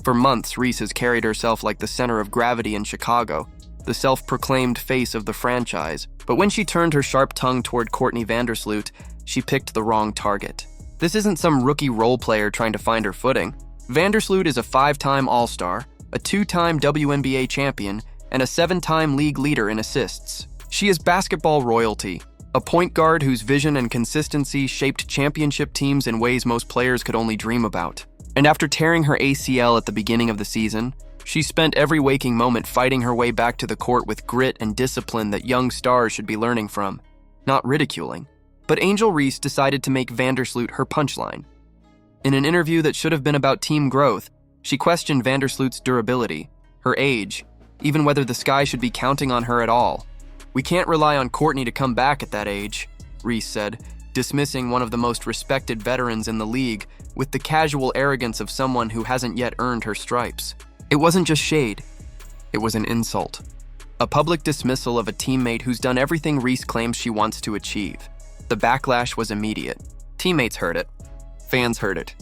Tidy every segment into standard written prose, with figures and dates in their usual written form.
For months, Reese has carried herself like the center of gravity in Chicago, the self-proclaimed face of the franchise. But when she turned her sharp tongue toward Courtney Vandersloot, she picked the wrong target. This isn't some rookie role player trying to find her footing. Vandersloot is a 5-time All-Star, a 2-time WNBA champion, and a 7-time league leader in assists. She is basketball royalty, a point guard whose vision and consistency shaped championship teams in ways most players could only dream about. And after tearing her ACL at the beginning of the season, she spent every waking moment fighting her way back to the court with grit and discipline that young stars should be learning from, not ridiculing. But Angel Reese decided to make Vandersloot her punchline. In an interview that should have been about team growth, she questioned Vandersloot's durability, her age, even whether the Sky should be counting on her at all. "We can't rely on Courtney to come back at that age," Reese said, dismissing one of the most respected veterans in the league with the casual arrogance of someone who hasn't yet earned her stripes. It wasn't just shade, it was an insult. A public dismissal of a teammate who's done everything Reese claims she wants to achieve. The backlash was immediate. Teammates heard it. Fans heard it.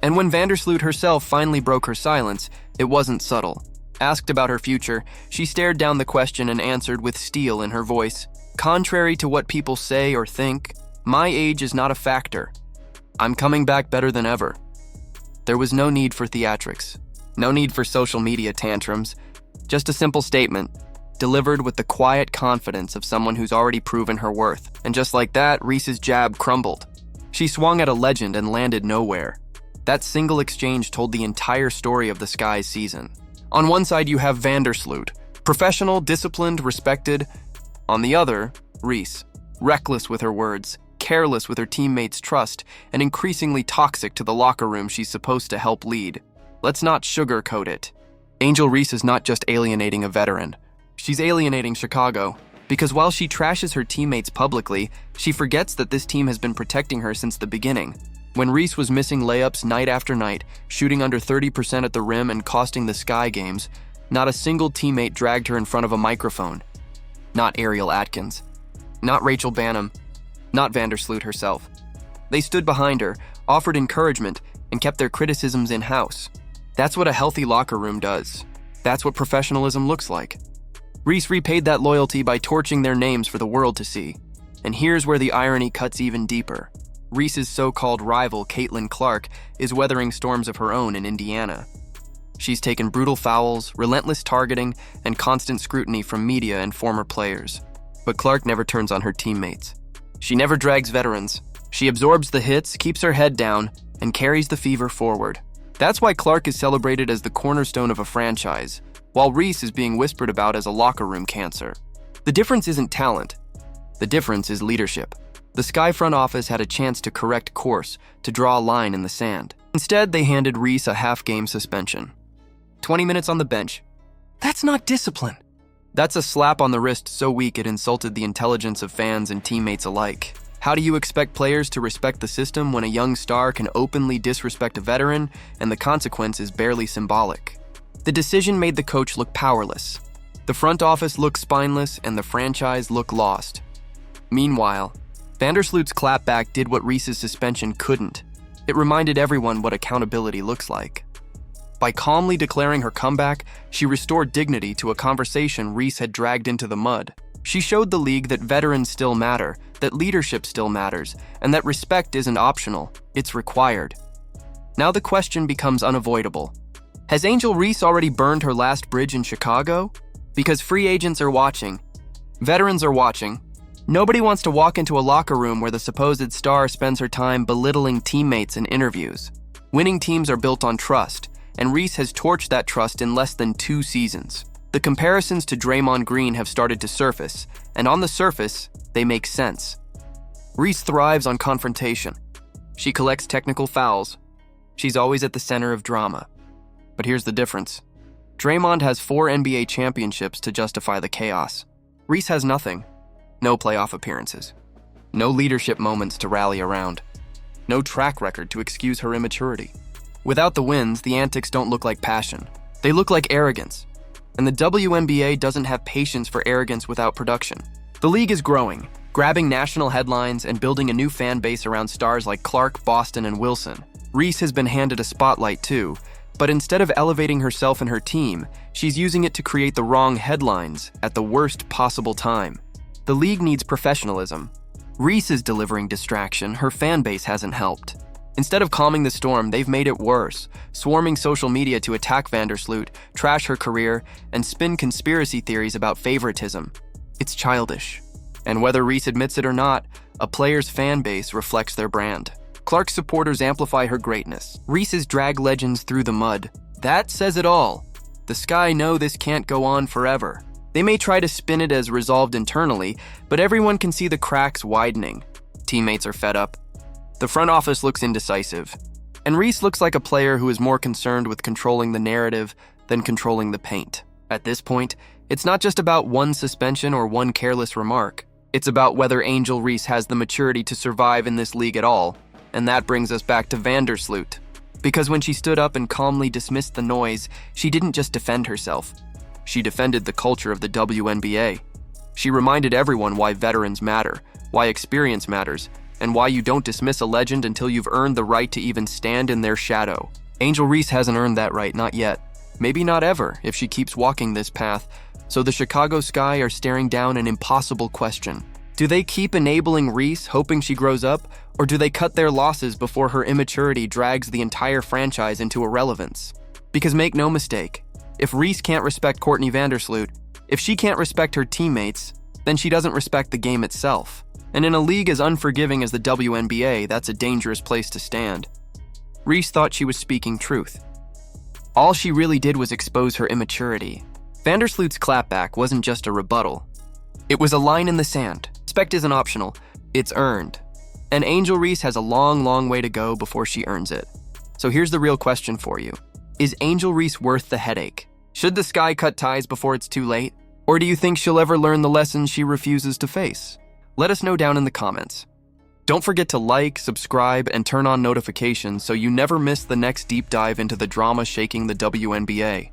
And when Vandersloot herself finally broke her silence, it wasn't subtle. Asked about her future, she stared down the question and answered with steel in her voice. "Contrary to what people say or think, my age is not a factor. I'm coming back better than ever." There was no need for theatrics, no need for social media tantrums, just a simple statement, delivered with the quiet confidence of someone who's already proven her worth. And just like that, Reese's jab crumbled. She swung at a legend and landed nowhere. That single exchange told the entire story of the Sky's season. On one side, you have Vandersloot, professional, disciplined, respected. On the other, Reese, reckless with her words, careless with her teammates' trust, and increasingly toxic to the locker room she's supposed to help lead. Let's not sugarcoat it. Angel Reese is not just alienating a veteran. She's alienating Chicago, because while she trashes her teammates publicly, she forgets that this team has been protecting her since the beginning. When Reese was missing layups night after night, shooting under 30% at the rim and costing the Sky games, not a single teammate dragged her in front of a microphone. Not Ariel Atkins. Not Rachel Bannum. Not Vandersloot herself. They stood behind her, offered encouragement, and kept their criticisms in-house. That's what a healthy locker room does. That's what professionalism looks like. Reese repaid that loyalty by torching their names for the world to see. And here's where the irony cuts even deeper. Reese's so-called rival, Caitlin Clark, is weathering storms of her own in Indiana. She's taken brutal fouls, relentless targeting, and constant scrutiny from media and former players. But Clark never turns on her teammates. She never drags veterans. She absorbs the hits, keeps her head down, and carries the fever forward. That's why Clark is celebrated as the cornerstone of a franchise, while Reese is being whispered about as a locker room cancer. The difference isn't talent. The difference is leadership. The Sky front office had a chance to correct course, to draw a line in the sand. Instead, they handed Reese a half-game suspension. 20 minutes on the bench. That's not discipline. That's a slap on the wrist so weak it insulted the intelligence of fans and teammates alike. How do you expect players to respect the system when a young star can openly disrespect a veteran and the consequence is barely symbolic? The decision made the coach look powerless. The front office looked spineless and the franchise looked lost. Meanwhile, Vandersloot's clapback did what Reese's suspension couldn't. It reminded everyone what accountability looks like. By calmly declaring her comeback, she restored dignity to a conversation Reese had dragged into the mud. She showed the league that veterans still matter, that leadership still matters, and that respect isn't optional, it's required. Now the question becomes unavoidable. Has Angel Reese already burned her last bridge in Chicago? Because free agents are watching. Veterans are watching. Nobody wants to walk into a locker room where the supposed star spends her time belittling teammates in interviews. Winning teams are built on trust, and Reese has torched that trust in less than 2 seasons. The comparisons to Draymond Green have started to surface, and on the surface, they make sense. Reese thrives on confrontation. She collects technical fouls. She's always at the center of drama. But here's the difference. Draymond has 4 NBA championships to justify the chaos. Reese has nothing. No playoff appearances. No leadership moments to rally around. No track record to excuse her immaturity. Without the wins, the antics don't look like passion. They look like arrogance. And the WNBA doesn't have patience for arrogance without production. The league is growing, grabbing national headlines and building a new fan base around stars like Clark, Boston, and Wilson. Reese has been handed a spotlight too, But instead of elevating herself and her team, she's using it to create the wrong headlines at the worst possible time. The league needs professionalism. Reese is delivering distraction, her fan base hasn't helped. Instead of calming the storm, they've made it worse, swarming social media to attack Vandersloot, trash her career, and spin conspiracy theories about favoritism. It's childish. And whether Reese admits it or not, a player's fan base reflects their brand. Clark's supporters amplify her greatness. Reese's drag legends through the mud. That says it all. The Sky know this can't go on forever. They may try to spin it as resolved internally, but everyone can see the cracks widening. Teammates are fed up. The front office looks indecisive. And Reese looks like a player who is more concerned with controlling the narrative than controlling the paint. At this point, it's not just about one suspension or one careless remark. It's about whether Angel Reese has the maturity to survive in this league at all. And that brings us back to Vandersloot. Because when she stood up and calmly dismissed the noise, she didn't just defend herself. She defended the culture of the WNBA. She reminded everyone why veterans matter, why experience matters, and why you don't dismiss a legend until you've earned the right to even stand in their shadow. Angel Reese hasn't earned that right, not yet. Maybe not ever, if she keeps walking this path. So the Chicago Sky are staring down an impossible question. Do they keep enabling Reese, hoping she grows up, or do they cut their losses before her immaturity drags the entire franchise into irrelevance? Because make no mistake, if Reese can't respect Courtney Vandersloot, if she can't respect her teammates, then she doesn't respect the game itself. And in a league as unforgiving as the WNBA, that's a dangerous place to stand. Reese thought she was speaking truth. All she really did was expose her immaturity. Vandersloot's clapback wasn't just a rebuttal. It was a line in the sand. Respect isn't optional, it's earned. And Angel Reese has a long, long way to go before she earns it. So here's the real question for you. Is Angel Reese worth the headache? Should the Sky cut ties before it's too late? Or do you think she'll ever learn the lessons she refuses to face? Let us know down in the comments. Don't forget to like, subscribe, and turn on notifications so you never miss the next deep dive into the drama shaking the WNBA.